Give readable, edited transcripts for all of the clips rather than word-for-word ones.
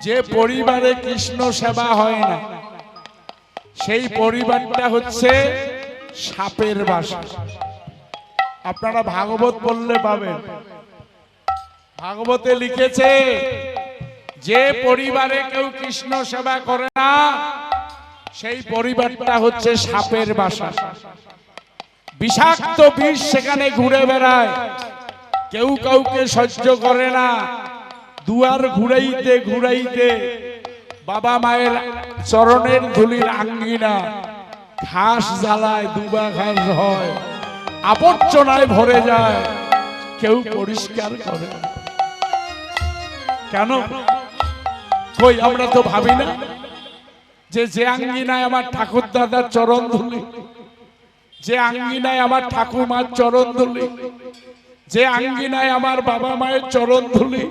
যে পরিবারে কৃষ্ণ সেবা হয় না সেই পরিবারটা হচ্ছে সাপের বাসা। আপনারা ভাগবত পড়লে পাবেন, ভাগবতে লিখেছে যে পরিবারে কেউ কৃষ্ণ সেবা করে না সেই পরিবারটা হচ্ছে সাপের বাসা। বিষাক্ত বিষ সেখানে ঘুরে বেড়ায়, কেউ কাউকে সহ্য করে না। দুয়ার ঘুরাইতে ঘুরাইতে বাবা মায়ের চরণের ধুলির আঙ্গিনা ঘাস জ্বালায়, দুবা ঘাস হয়, আবর্জনায় ভরে যায়, কেউ পরিষ্কার করে না। কেন? কই আমরা তো ভাবি না যে আঙ্গিনায় আমার ঠাকুর দাদার চরণ ধুলি, যে আঙ্গিনায় আমার ঠাকুমার চরণ ধুলি, যে আঙ্গিনায় আমার বাবা মায়ের চরণ ধুলি,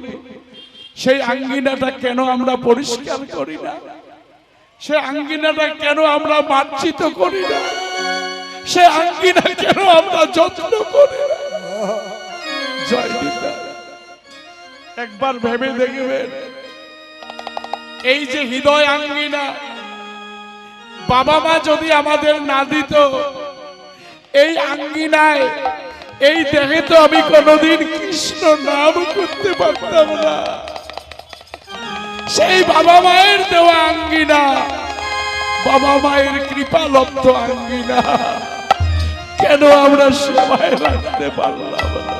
সেই আঙ্গিনাটা কেন আমরা পরিষ্কার করি না? সে আঙ্গিনাটা কেন আমরা মার্জিত করি না? সে আঙ্গিনা কেন আমরা যত্ন করি না? জয় দিদা, একবার ভেবে দেখবেন, এই যে হৃদয় আঙ্গিনা বাবা মা যদি আমাদের না দিত, এই আঙ্গিনায় এই দেহে তো আমি কোনদিন কৃষ্ণ নাম করতে পারতাম না। সেই বাবা মায়ের দেওয়া আঙ্গিনা, বাবা মায়ের কৃপালব্ধ আঙ্গিনা কেন আমরা সেবায় রাখতে পারলাম না?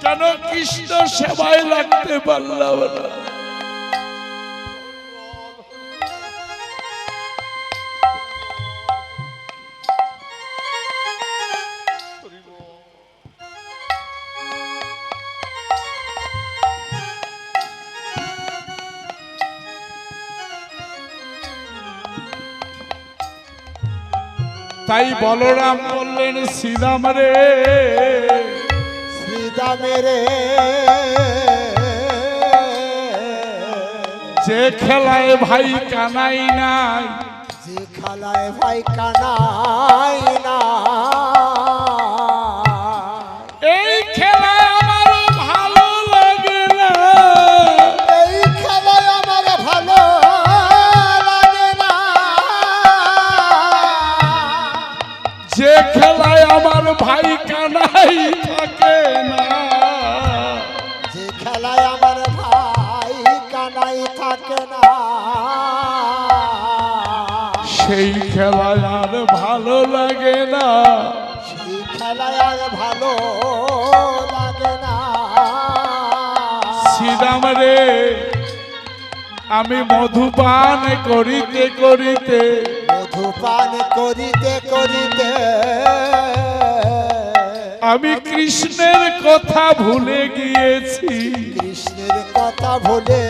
কেন কৃষ্ণ সেবায় রাখতে পারলাম না? তাই বলরাম বললেন শ্রীরাম রে, শ্রীরাম রে, যে খেলায় ভাই কানাই নাই, যে খেলায় ভাই কানাই না, এই খেলায় আমার ভালো লাগে না, এই খেলায় আমার ভালো লাগে না, যে খেলায় আমার ভাই কানাই থাকে না, যে খেলায় আমার ভাই কানাই থাকে না, সেই খেলায় আর ভালো লাগে না, সেই খেলায় আর ভালো লাগে না। শ্রীরাম রে, আমি মধুপান করিতে করিতে, মধুপান করিতে করিতে আমি কৃষ্ণের কথা ভুলে গিয়েছি, কৃষ্ণের কথা ভুলে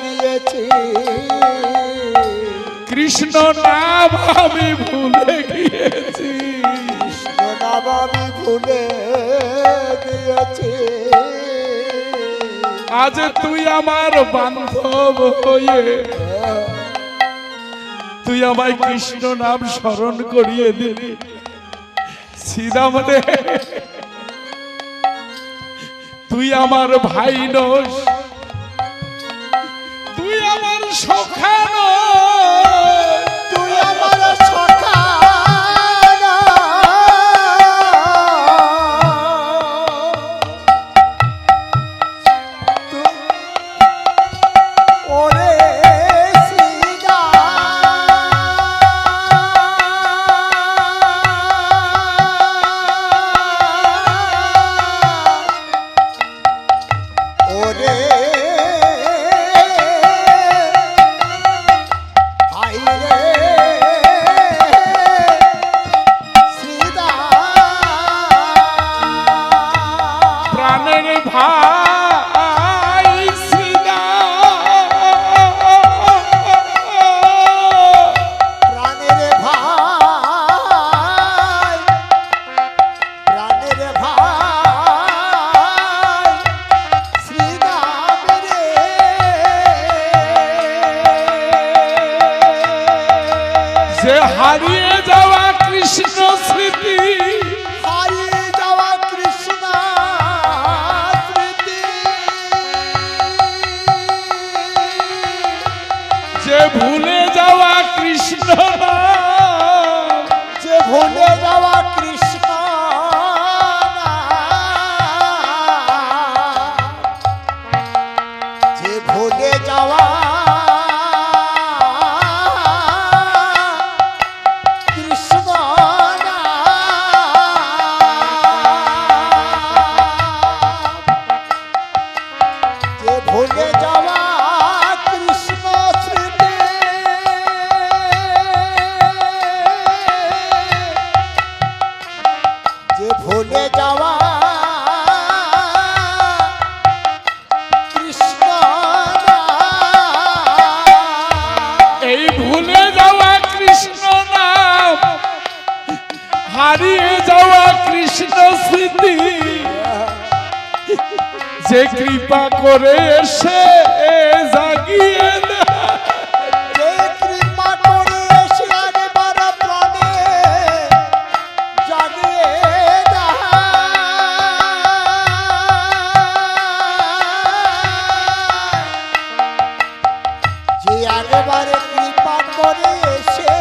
গিয়েছি, কৃষ্ণ নাম আমি ভুলে গিয়েছি, কৃষ্ণ নাম আমি ভুলে গিয়েছি। আজ তুই আমার বান্ধব হয়ে তুই আমায় কৃষ্ণ নাম স্মরণ করিয়ে দিলি। শ্রীরাম রে, তুই আমার ভাই নস, তুই আমার সখা নস, তুই আমার সখা না, ওরে ওরে ভাই রে, প্রাণের ভাই প্রাণের ভাই, প্রাণের ভাই শ্রীরাম রে, যে হারিয়ে যাওয়া কৃষ্ণ স্মৃতি, হারিয়ে যাওয়া কৃষ্ণ স্মৃতি, ভুলে যাওয়া কৃষ্ণ স্মৃতি যে ভুলে যাওয়া কৃষ্ণ এই ভুলে যাওয়া কৃষ্ণ নাম, হারিয়ে যাওয়া কৃষ্ণ স্মৃতি, যে কৃপা করে এসে জাগিয়ে দেয়, যে কৃপা করে এসে একবার প্রাণে জাগিয়ে দেয়, যে একবারে কৃপা করে এসে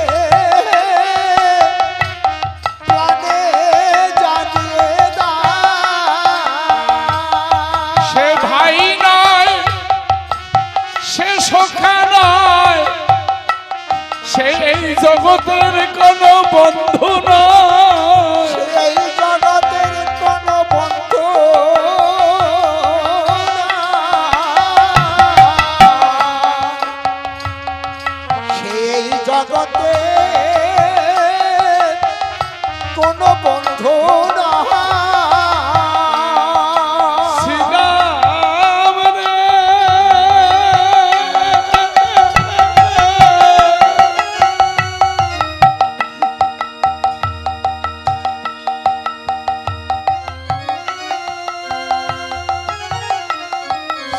প্রাণে জাগিয়ে দেয়। সে ভাই নয়, সে সখা নয়, সে এই জগতের কোনো বন্ধু নয়, এই জগতের কোনো বন্ধু সেই জগতে কোনো বন্ধু না। শ্রীরাম রে।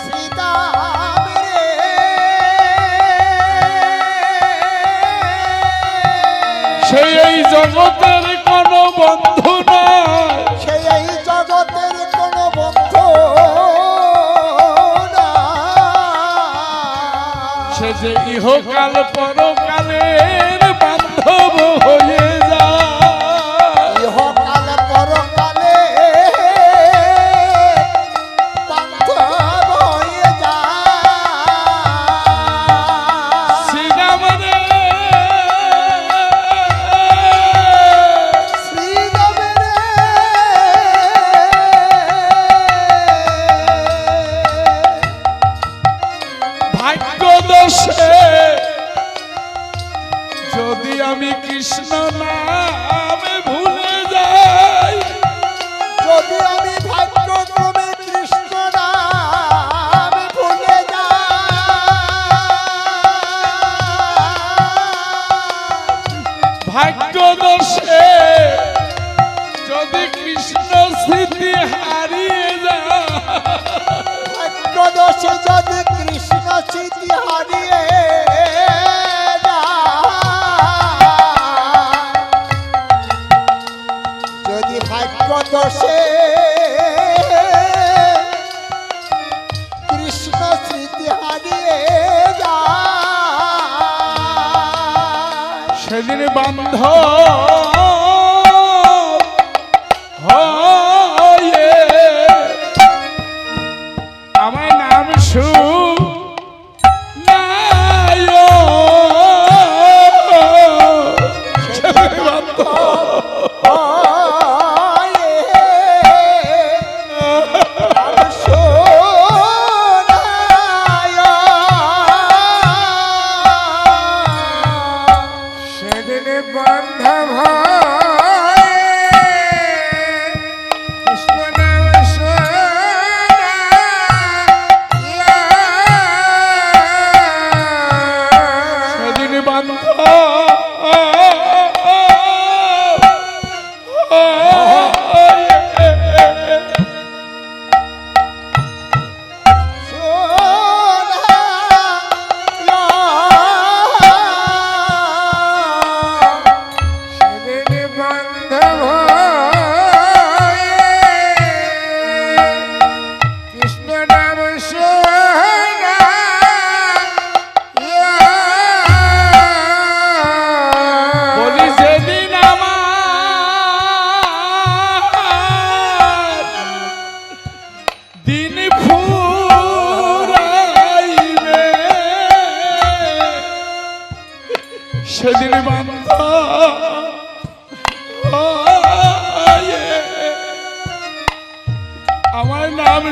শ্রীরাম রে। সে এই জগতের কোনো বন্ধু নয়, সেই এই জগতের কোনো বন্ধু না। সে যে ইহকাল পরকালের বান্ধব হয়ে যায়, ইহকাল পরকালে বান্ধব হয়ে যায়। শ্রীরাম রে। শ্রীরাম রে। ভাগ্য দোষে যদি আমি কৃষ্ণ নামে ভুলে যাই, যদি আমি ভাগ্যক্রমে কৃষ্ণ নাম ভুলে যাই, ভাগ্য দোষে যদি কৃষ্ণ স্মৃতি হারিয়ে যায়, ভাগ্যদোষে যদি কৃষ্ণ স্মৃতি হারিয়ে যায়, যদি ভাগ্যদোষে কৃষ্ণ স্মৃতি হারিয়ে যায়, সেদিন বান্ধ হয়ে আমার নাম শুনায়, সেদিন বান্ধ সেদিন বান্ধব কৃষ্ণ নাম সেদিন বান্ধ সেদিন বান্ধব কৃষ্ণ নাম বলি সেদিন আমার দিন ফুরাইবে, সেদিন বান্ধ হয়ে আমার নাম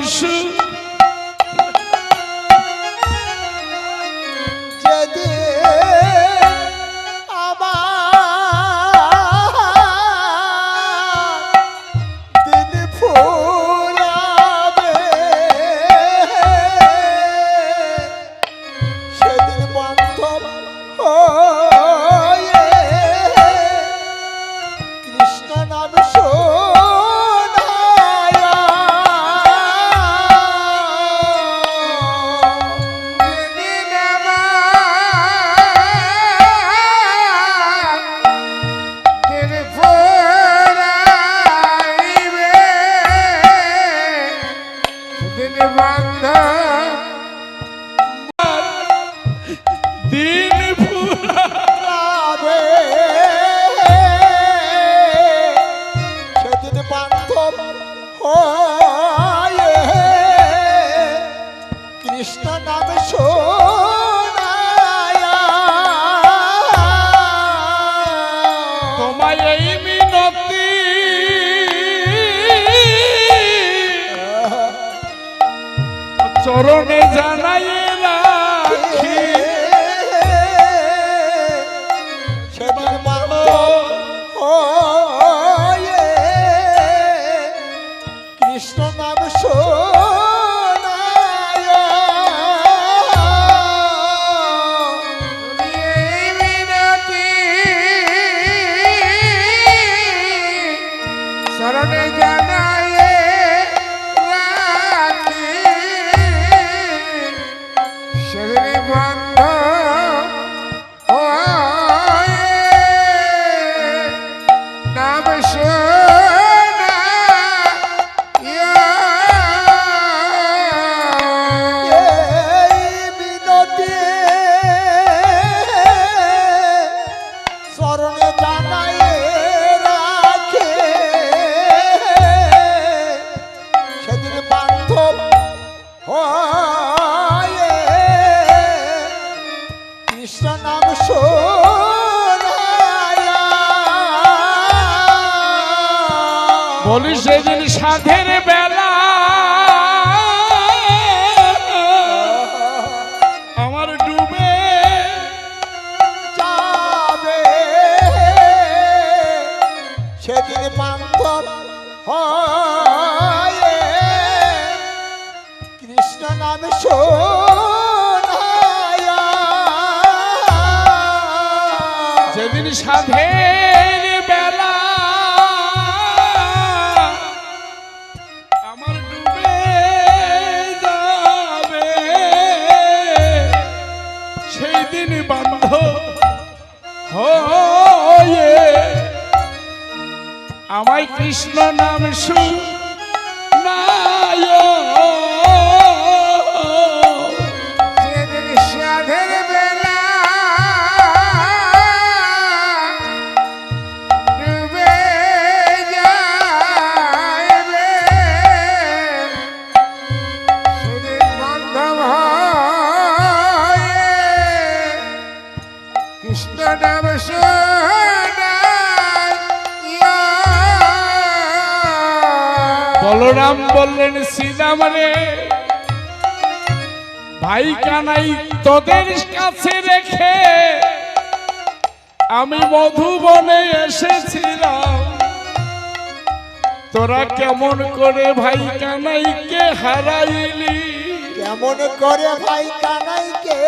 বান্ধব দিন যাবে সেদিন বান্ধব হয়ে কৃষ্ণ নামে শোনায়া তোমায় এই মিনতি চরণে জানাই রাখি সেদিন বান্ধব হয়ে কৃষ্ণ নাম শোনায়া এই মিনতি শরণে জানায় রাখি সেদিন বান্ধব হয়ে নাম শোনায়া এই মিনতি স্মরণে জানাই রাখে সেদিন বান্ধব হয়ে কৃষ্ণ নাম শোনায়া বলি সেদিন সাধের বেলা আমার ডুবে যাবে সেদিন বান্ধব হয়ে কৃষ্ণ নাম শোনায়া যেদিন সাধের বেলা আমার ডুবে যাবে সেই দিন বান্ধ হয়ে আমায় কৃষ্ণ নাম শুনায় যেদিন সাধের বেলা ডুবে যাইবে সেদিন বান্ধব হয়ে কৃষ্ণ নাম শোনায়া বলরাম বললেন শ্রীরাম রে ভাই কানাই তোদের কাছে রেখে আমি মধুবনে এসেছিলাম তোরা কেমন করে ভাই কানাইকে হারাইলি কেমন করে ভাই কানাইকে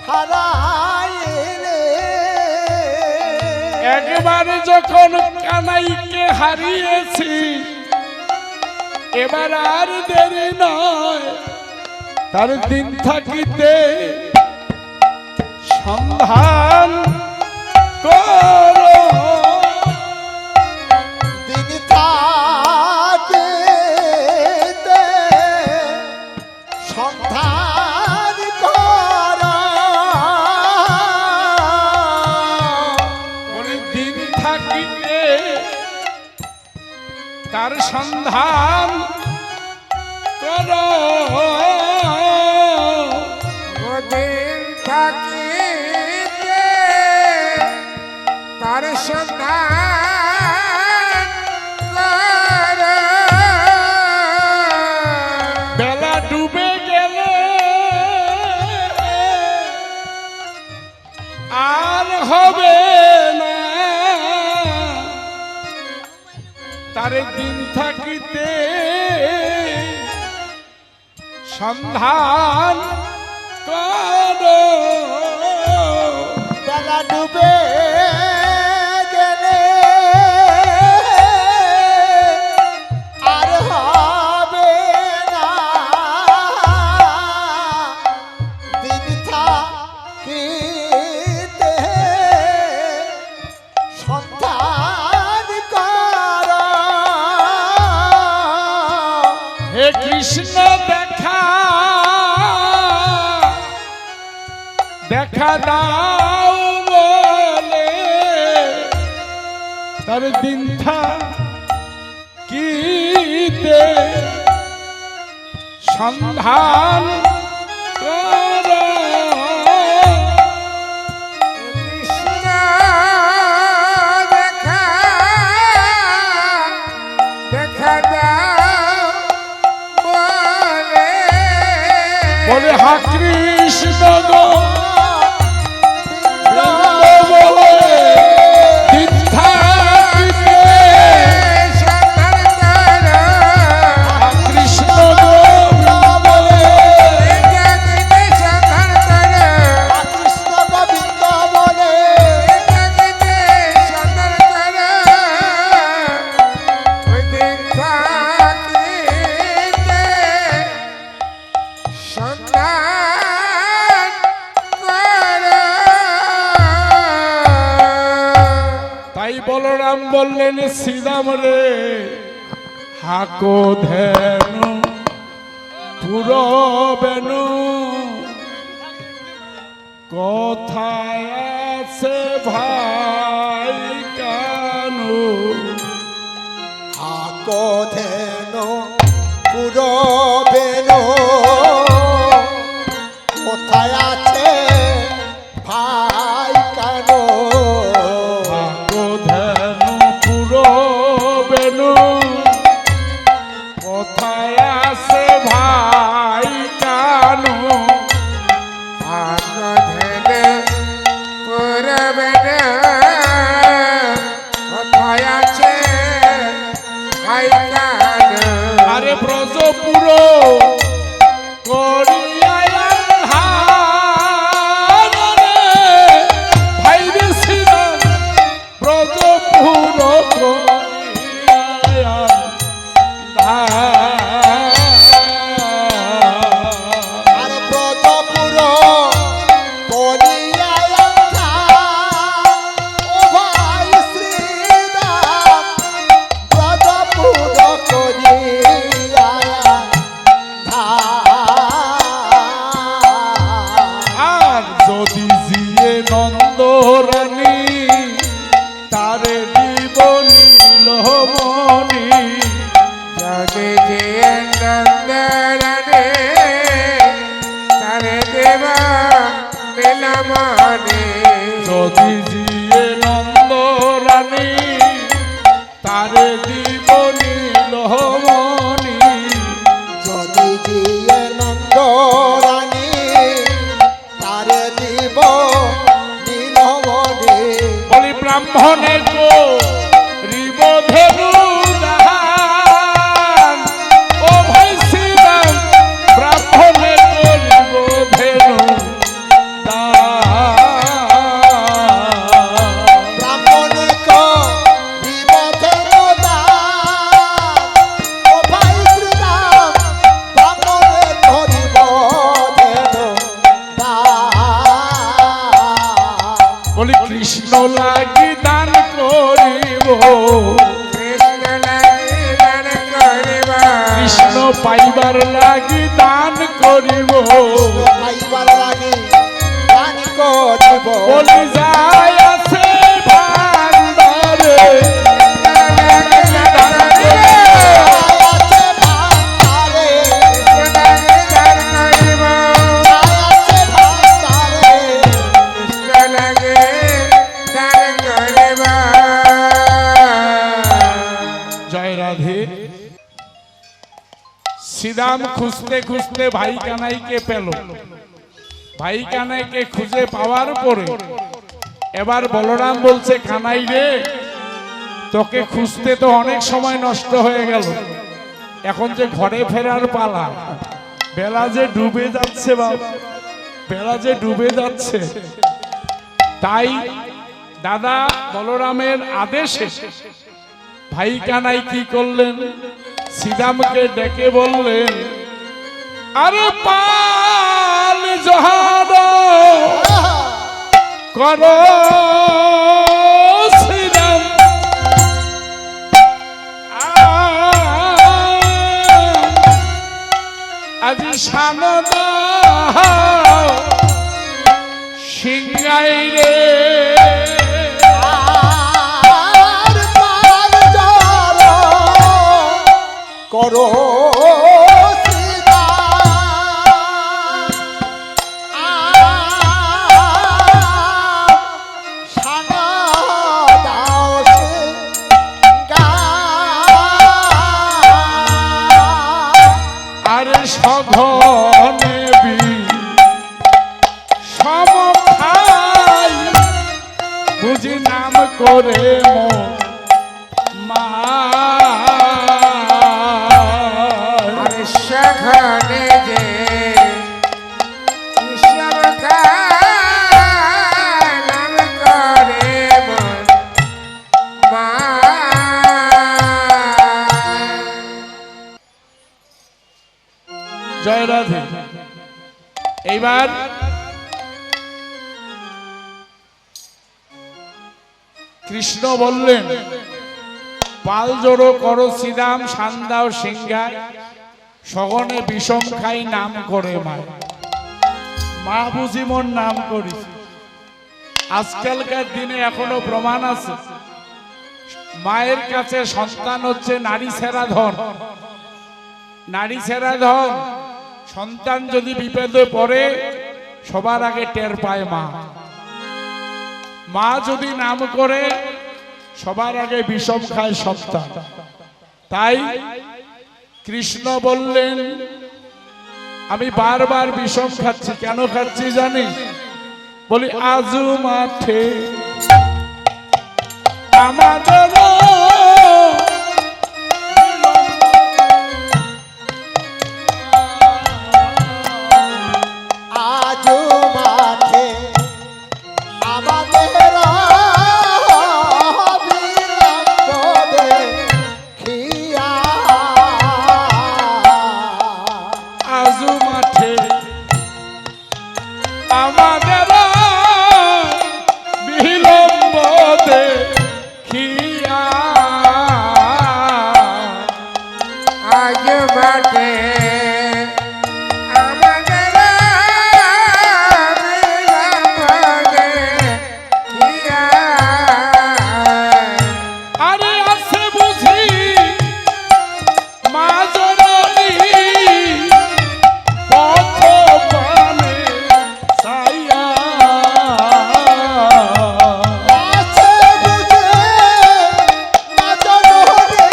হারাইলে একবার যখন কানাইকে হারিয়েছি এবার আর দেরি নয় তার দিন থাকিতে সন্ধান করো দিন থাকিতে সন্ধান করা বলে দিন থাকিতে তার সন্ধান করো ওদিন থাকিতে তার সন্ধান কর। বেলা ডুবে গেলে আর হবে না তার দিন থাকিতে সন্ধান করো বেলা ডুবে গেলে আর হবে না দিন থাকিতে সন্ধান কর হে কৃষ্ণ কৃষ্ণ দেখা দেখা দাও বলে তার দিন থাকিতে সন্ধান করো। কৃষ্ণ দেখা দেখা দাও বলে বলে হা কৃষ্ণ গো বলে দিন থাকিতে সন্ধান করো। হা কৃষ্ণ গো বলে জাগিতে সন্ধান করো। কৃষ্ণ গোবিন্দ বলে জাগিতে সন্ধান করো। ওই দিন থাকিতে সন্ধান করো। তাই বলরাম বললেন শ্রীরাম রে হাকো ধেনু পুরবেনু কোথায় আছে ভাই কানু। হাকো ধেনো পুরবেনো কোথায় আছে ভাই কানো। হাকো ধেনু পুরবেনু কোথায় আছে ভাই কানু। ধেনে পুরবে না কোথায় আছে ভাই কান। আরে ব্রজপুর ভাই রে শ্রীরাম ব্রজপুর আর ব্রজপুর কলিয়ায় ও ভাই শ্রীরাম ব্রজপুর কলিয়ায় আর যদি জিয়ে নন্দরানী তারে দিব নীলমণি। যদি যে নন্দরানে তারে দেবা নীলমণি। যদি জিয়ে নন্দরানী তারে দিব নীলমণি। যদি জিয়ে নন্দরানী তারে দিব নীলমণি। বলি ব্রাহ্মণে গো রিবধেনু দান। ও ভাই শ্রীরাম ব্রাহ্মণে গো রিবধেনু দান। ব্রাহ্মণে দিব ধেনু দান। ও ভাই শ্রীরাম ব্রাহ্মণে দিব ধেনু দান। বলি কৃষ্ণ লাগি দান করিব। কৃষ্ণ লাগি দান করিবা। কৃষ্ণ পাইবার লাগি দান করিব। পাইবার লাগি দান করিব। বলি যায় আছে ভান্ডারে দান করিব। আছে ভান্ডারে, কৃষ্ণ লাগি দান করিবা। আছে ভান্ডারে। কৃষ্ণ লাগি দান করিবা। জয় রাধে। শ্রীরাম খুঁজতে খুঁজতে ভাই কানাইকে পেল। ভাই কানাইকে খুঁজে পাওয়ার পরে এবার বলরাম বলছে কানাই রে তোকে খুঁজতে তো অনেক সময় নষ্ট হয়ে গেল, এখন যে ঘরে ফেরার পালা। বেলা যে ডুবে যাচ্ছে বাবা, বেলা যে ডুবে যাচ্ছে। তাই দাদা বলরামের আদেশে ভাই কানাই কি করলেন, শ্রীরামকে ডেকে বললেন আরে পাল জহার কর শ্রীরাম। আজি সানদ সিংহাই রে আর পার যারা করো সিদা সানা দাও সিংহা আরে সঘনে সমখাই বুঝি নাম করে মা আরে সখনে যে ঈশ্বর নাম করে মন মা জয় রাধে। এইবার কৃষ্ণ বললেন পাল জোড়ো করো শ্রীরাম সান্দাও সিংহায় সগনে বিষম খাই নাম করে মায় মা বুঝি মোর নাম করি। আজকালকার দিনে এখনো প্রমাণ আছে মায়ের কাছে সন্তান হচ্ছে নারী সেরা ধন। নারী সেরা ধন। সন্তান যদি বিপদে পড়ে সবার আগে টের পায় মা। মা যদি নাম করে সবার আগে বিষম খায় সন্তান। তাই কৃষ্ণ বললেন আমি বারবার বিষম খাচ্ছি। কেন খাচ্ছি জানি? বলি আজু মাঠে আমাদের আজ মাঠে আমাদের বিলম্ব দেখিয়া আজু মাঠে আমাদের বিলম্ব দেখিয়া আজ মাঠে আমাদের বিলম্ব দেখিয়া আরে আছে বুঝি মা জননী পথ পানে ছায়া আছে বুঝে না জানো রে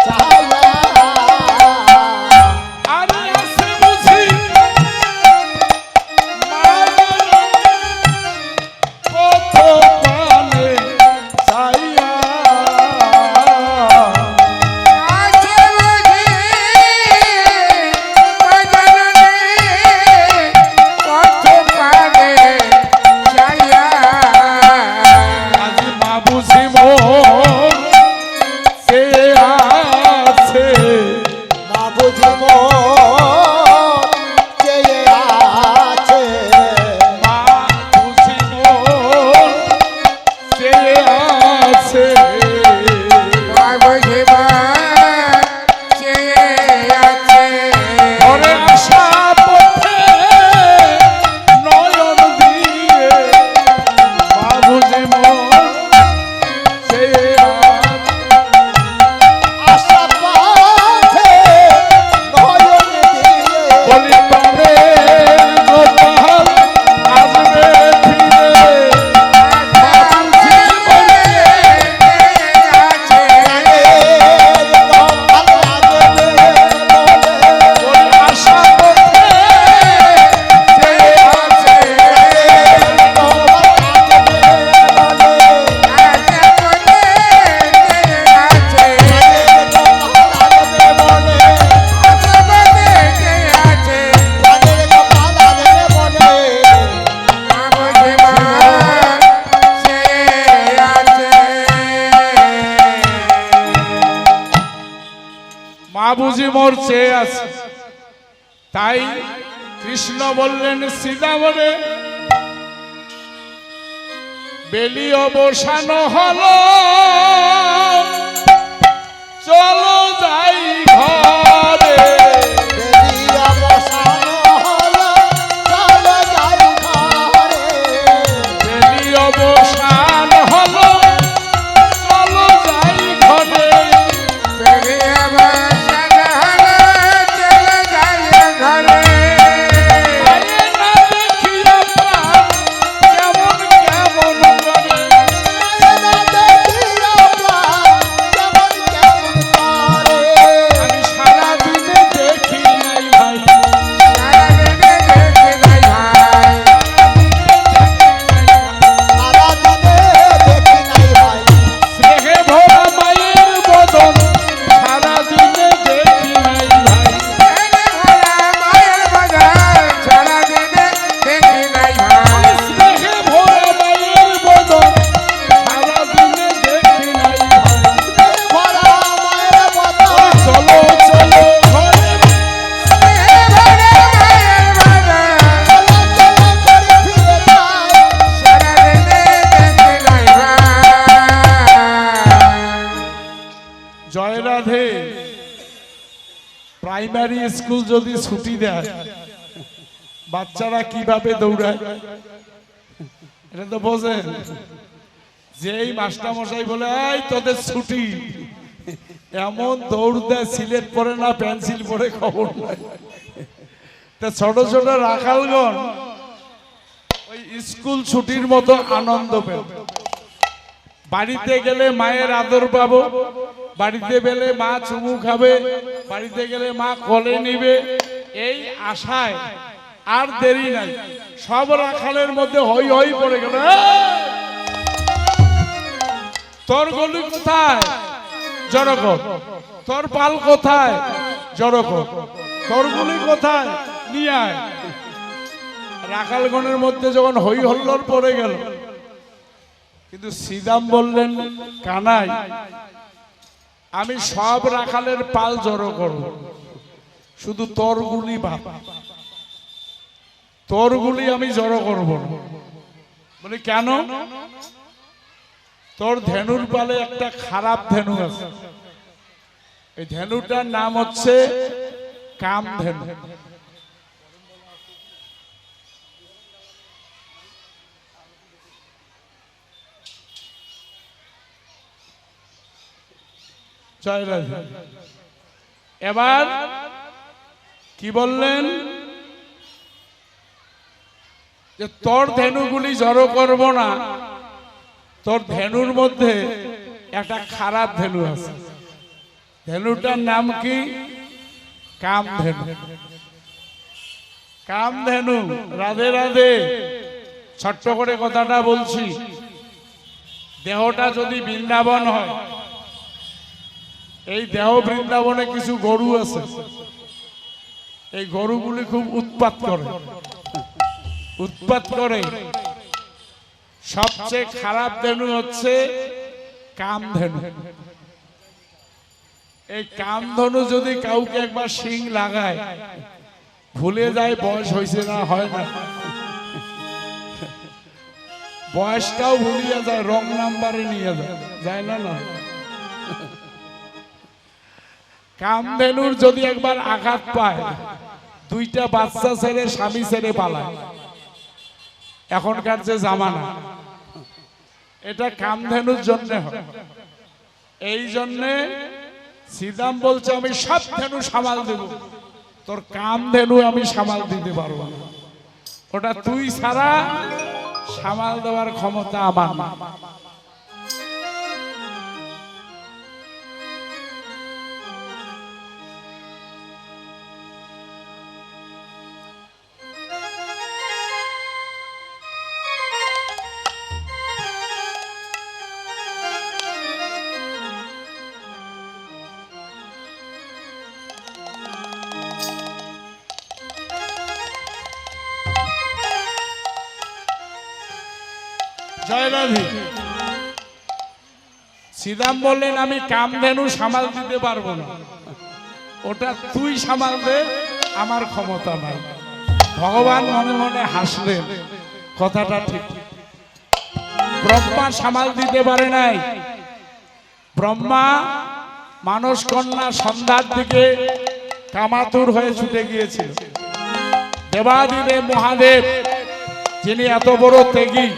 ছায়া আরে আছে বুঝি মা জননী পথ পানে ছায়া আছে বুঝি মজননী পথ পানে ছায়া আজি মা বুঝি মোর সে আছে মা বুঝিব চেয়ে আছে মা বুঝি মোর সে আছে মা বুঝিবা চেয়ে আছে ঘরে আসা পথে নয়ন দিয়ে মা বুঝি মোর সে আশা পাথে নয়ন দিয়ে বলি তবে গোপাল আসবে ফিরে মা বুঝি মোর আছে বলি আসা পথে সে আছে মা বুঝি মোর চেয়ে আছে। তাই কৃষ্ণ বললেন সীতামরে বেলি অবসান হলো চলো যাই প্রাইমারি স্কুল যদি ছুটি দেয় বাচ্চারা কিভাবে দৌড়ায় এটা তো বোঝেন। যেই মাস্টার মশাই বলে এই তোদের ছুটি, এমন দৌড় দেয় সিলেট পরে না পেন্সিল পরে খবর নাই। তা ছোট ছোট রাখালগণ ওই স্কুল ছুটির মতো আনন্দ পেল। বাড়িতে গেলে মায়ের আদর পাবো, বাড়িতে গেলে মা চুমু খাবে, বাড়িতে গেলে মা কোলে নিবে, এই আশায় আর দেরি নাই। সব রাখালের মধ্যে হই হই পড়ে গেল, তোর গলি কোথায় জড়ক, তোর পাল কোথায় জড়ক, তোর গুলি কোথায় নিয়ে আয়। রাখালগণের মধ্যে যখন হই হল্লোড় পড়ে গেল, কিন্তু শ্রীদাম বললেন কানাই আমি সব রাখালের পাল জড়ো করব, শুধু তোর গুলি বাপ, তোর গুলি আমি জড়ো করব না। বলি কেন? তোর ধেনুর পালে একটা খারাপ ধেনু আছে, এই ধেনুটার নাম হচ্ছে কাম ধেনু। এবার কি বললেন যে তোর ধেনুগুলি জড়ো করব না, তোর ধেনুর মধ্যে একটা খারাপ ধেনু আছে, ধেনুটার নাম কি? কাম ধেনু। কাম ধেনু। রাধে রাধে। ছোট্ট করে কথাটা বলছি, দেহটা যদি বৃন্দাবন হয়, এই দেহ বৃন্দাবনে কিছু গরু আছে, এই গরুগুলি খুব উৎপাত করে, উৎপাত করে। সবচেয়ে খারাপ ধেনু হচ্ছে কাম ধেনু। এই কাম ধেনু যদি কাউকে একবার শিং লাগায়, ভুলে যায় বয়স হয়েছে না, হয় না, বয়সটাও ভুলিয়ে যায়, রং নাম্বারে নিয়ে যায়, যায় না না। কামধেনুর যদি একবার আঘাত পায়, দুইটা বাচ্চা ছেড়ে স্বামী ছেড়ে পালায়। এখনকার যে জামানা, এটা কামধেনুর জন্য হয়। এই জন্যে শ্রীদাম বলছে আমি সব ধেনু সামাল দেব, তোর কামধেনু আমি সামাল দিতে পারবো না, ওটা তুই ছাড়া সামাল দেওয়ার ক্ষমতা আমার না। জয়রাধি। শ্রীদাম বললেন আমি কামধেনু সামাল দিতে পারবো না, ওটা তুই সামাল দে, আমার ক্ষমতা নাই। ভগবান মনে মনে হাসলেন, কথাটা ঠিক। ব্রহ্মা সামাল দিতে পারে নাই। ব্রহ্মা মানস কন্যা সন্ধ্যার দিকে কামাতুর হয়ে ছুটে গিয়েছিল। দেবাদিদেব মহাদেব, যিনি এত বড় ত্যাগী,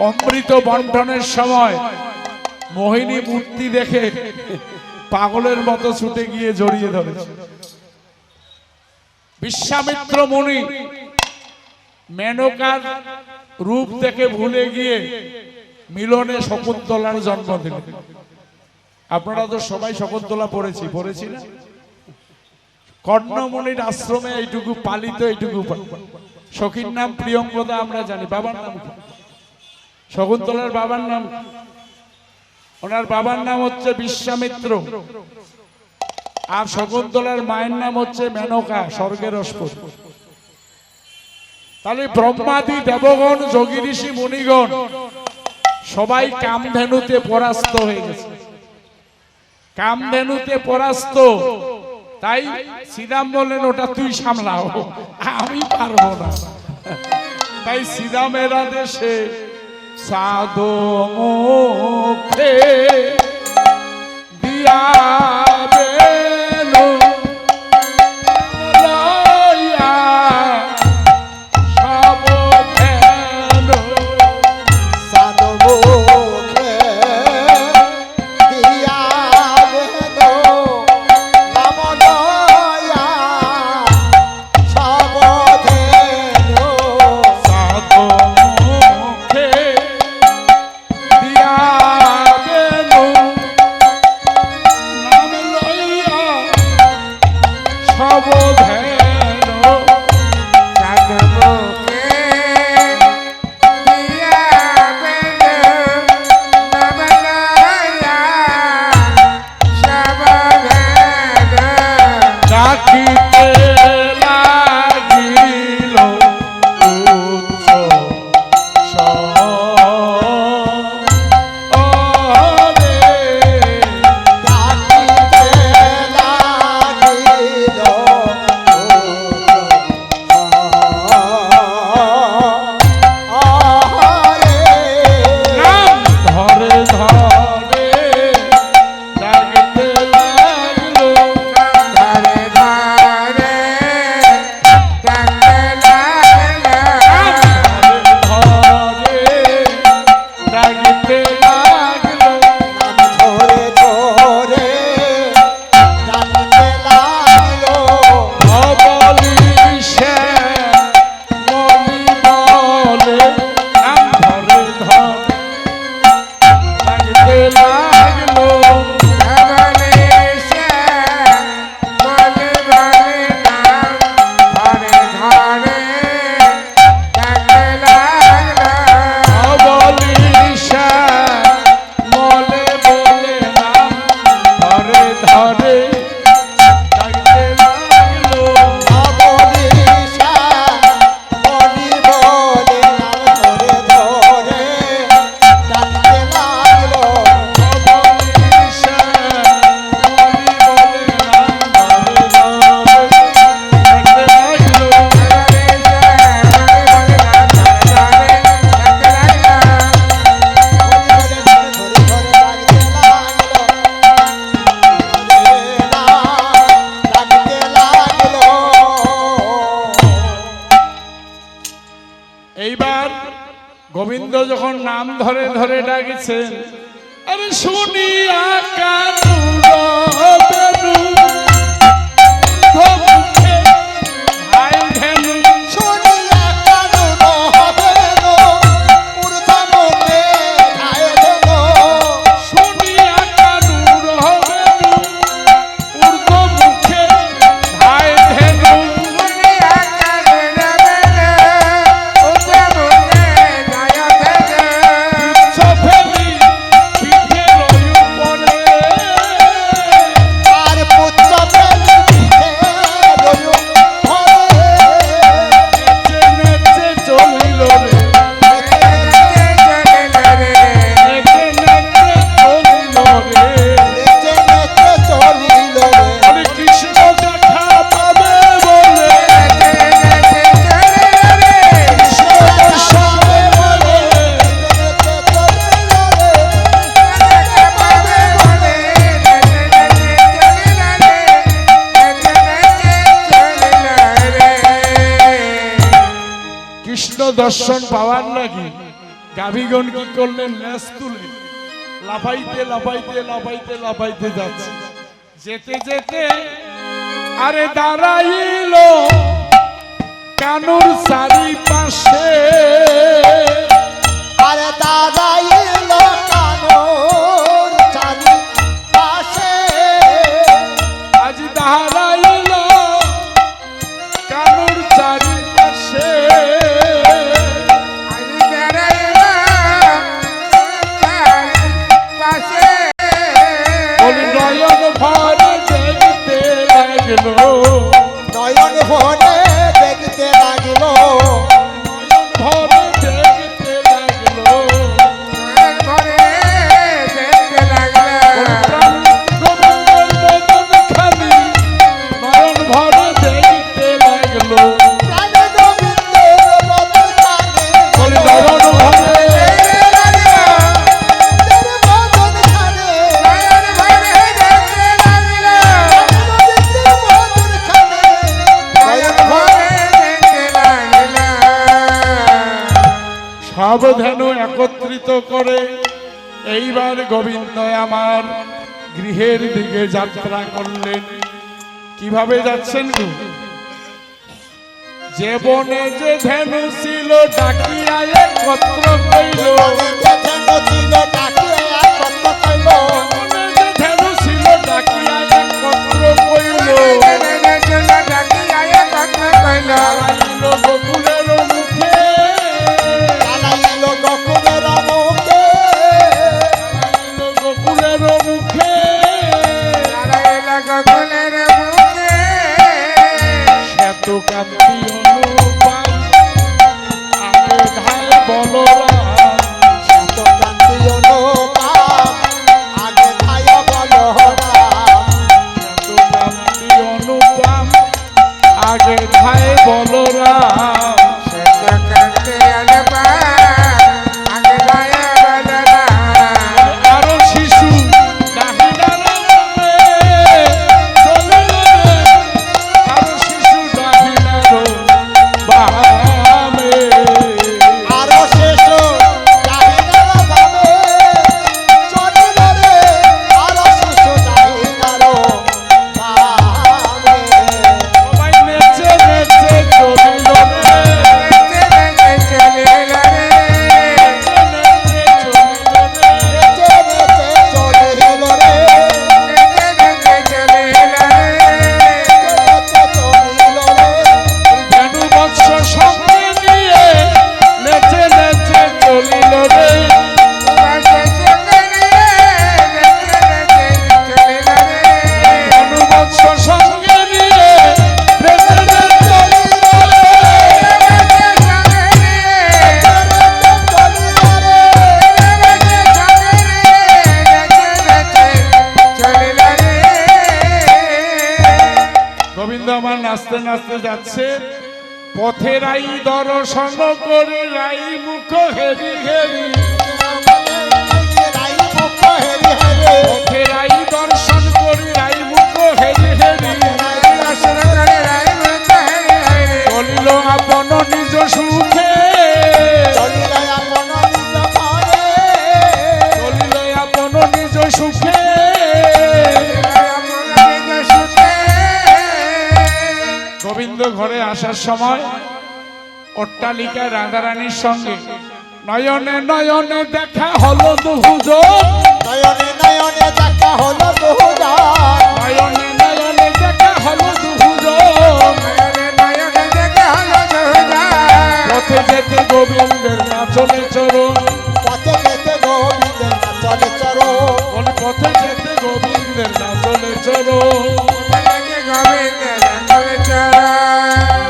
অমৃত বন্টনের সময় মোহিনী মূর্তি দেখে পাগলের মতো ছুটে গিয়ে জড়িয়ে ধরেছে। বিশ্বামিত্র মুনি মেনকার রূপ দেখে ভুলে গিয়ে মিলনে শকুন্তলার জন্ম দিলেন। আপনারা তো সবাই শকুন্তলা পড়েছি না? কর্ণমুনির আশ্রমে এইটুকু পালিত, এইটুকু সখীর নাম প্রিয়ঙ্গদা, আমরা জানি। বাবার নাম কি? শকুন্তলার বাবার নাম, ওনার বাবার নাম হচ্ছে বিশ্বামিত্র, আর শকুন্তলার মায়ের নাম হচ্ছে মেনকা, স্বর্গের অস্পর। তাহলে ব্রহ্মাদি দেবগণ, যোগী ঋষি মুনিগণ সবাই কামধেনুতে পরাস্ত হয়ে গেছে। কামধেনুতে পরাস্ত, তাই শ্রীদাম বললেন ওটা তুই সামলাও, আমি পারবো না। তাই শ্রীদামের আদেশে সাধো মুখে দিয়া বেনু ভব ধ্যান সাধুকে দিয়া বেদ নবনয়া সবভেদ ডাকিতে লাগিল উচ্চ স্বরে। ডাকিতে লাগিল আহারে নাম ধরে ধরে ডাকতে লাগলো ধরে ধরে ডাকতে লাগলো ধরে ডাকতে লাগলো ধরে ধরে ডাকতে লাগলো অবলিশে মনি বলে নাম ধরে ধরে ডাকতে লাগলো ধবলেশে বলে বলে নাম ধরে ধরে ডাকতে লাগলো অবলিশে মলে বলে নাম ধরে ধরে ডাকতে লাগলো অবনীশা মনি বলে নাম ধরে ধরে ডাকতে লাগলো অবলিশে মনি বলে নাম ধরে ধরে ডাকতে লাগলো এইবার গোবিন্দ যখন নাম ধরে ধরে ডাকছেন, আরে শুনিয়া কানুর বেনু ধমুখে ভাই ধেনু শুনিয়া কানুর হবেন ঊর্ধ্বমুখে ধায় দেন শুনিয়া কানুর বেনু ঊর্ধ্ব মুখে ভাই ধেনু ফেলি পিঠে রয়ু পরে আর পুত্র পিঠে রয়ু ধরে নেচে নেচে চলিল রে নেচে নেচে চলিল রে নেচে নেচে চলিল রে হরে কৃষ্ণ দেখা পাবে বলে কৃষ্ণ দর্শনে বলে কৃষ্ণ দর্শন পাওয়ার লাগি গাভীগণ কি করলেন? ন্যাস তুলে লাফাইতে লাফাইতে লাফাইতে লাফাইতে যাচ্ছে। যেতে যেতে আরে দাঁড়াইল কানুর চারিপাশে আরে দাঁড়াইল কানুর চারি পাশে আজ দাঁড়াইল কানুর চারিপাশে বলি নয়ন ভরে দেখতে লাগলো নয়ন ভরে দেখতে লাগলো ভরে দেখতে লাগলো বলি প্রাণ গোবিন্দের বেদন খানি নয়ন ভরে দেখতে লাগলো প্রাণে গোবিন্দের বদন খানে বলি নয়ন ভরে বদন খানে বদন খানে নয়ন ভরে সব ধেনু একত্রিত করে এইবার গোবিন্দ আমার গৃহের দিকে যাত্রা করলেন। কিভাবে যাচ্ছেন গো? যে বনে যে ধেনু ছিল ডাকিয়া একত্র কইল, ছিল ডাকিয়া কত কইল বনে যে ধেনু ছিল ডাকিয়া একত্র কইল, আগে ধায় বলরাম সে তো কাঁদে আলবা আগে গায়ে বলরাম আরো শিশু ডাহিনার বামে চলে রে, আরো শিশু ডাহিনার বামে আরো শেষ চাহিদার ভাবে চলিল রে আরো শেষ চাহিদার ভাবে সবাই নেচে নেচে চলিল রে, নেচে নেচে চলিল রে নেচে চলিল রে। নেচে নেচে চলিল রে নেচে নেচে চলিল রে নেচে চলিল রে ধেনু বৎস সঙ্গে নিয়ে নেচে নেচে চলিল রে, বাসে সঙ্গে নিয়ে নেচে নেচে চলিল রে ধেনু বৎস সঙ্গে নিয়ে নেচে নেচে চলিল রে। গোবিন্দ আমার নাচতে নাচতে যাচ্ছে, পথের আই দর্শন করি রাই মুখ হেরি হেরি, পথের আই দর্শন করি রাই মুখ হেরি হেরি, চলিল আপন নিজ সুখে, চলিল আপন নিজ সুখে। গোবিন্দ ঘরে আসার সময় অট্টালিকায় রাধারানীর সঙ্গে নয়নে নয়নে দেখা হলো দুজন, নয়নে নয়নে দেখা হলো বহুজান নয়নে নয়নে দেখা হলো দুজন, পথে যেতে গোবিন্দের নাচলে চরণ, পথে যেতে গোবিন্দের চলে চরো কোন পথে যেতে গোবিন্দের নাচলে চরণ।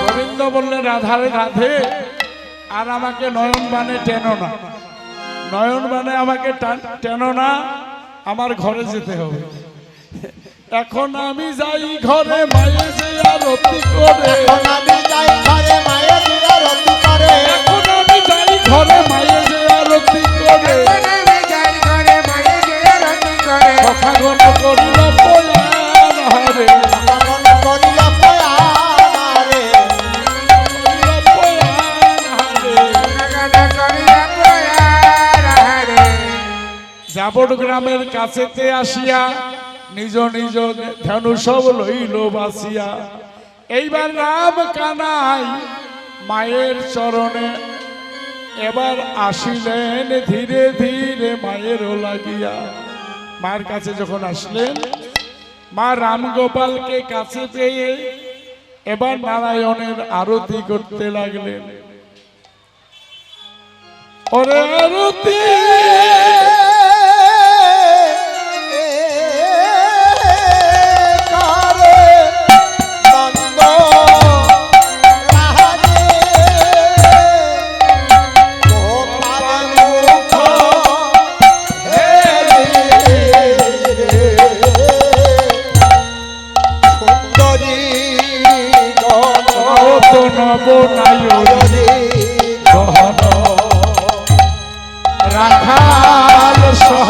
গোবিন্দ বললেন রাধারে রাধে, আর আমাকে নয়ন বানে টেনো না, নয়ন বানে আমাকে টেনো না, আমার ঘরে যেতে হবে। এখন আমি যাই ঘরে মায়ে যে আরতি করে, এখন আমি যাই ঘরে মায়ের দিয়া রতি করে এখন আমি যাই ঘরে মায়ে যে আরতি করে, সখাগণ করিল পয়ান হরে, পালন করিল পয়ারে করিল পয়ান হরে। জাবট গ্রামের কাছেতে আসিয়া নিজ নিজ ধনু সব লইল বাসিয়া, এইবার রাম কানাই মায়ের চরণে এবার আসিলেন ধীরে ধীরে মায়ের লাগিয়া। মায়ের কাছে যখন আসলেন, মা রামগোপালকে কাছে পেয়ে এবার নারায়ণের আরতি করতে লাগলেন। ওরে আরতি করে নন্দ রাহারে গোপাল মুখ সুন্দরী অত নব নায়রি গহন রাখাল সহ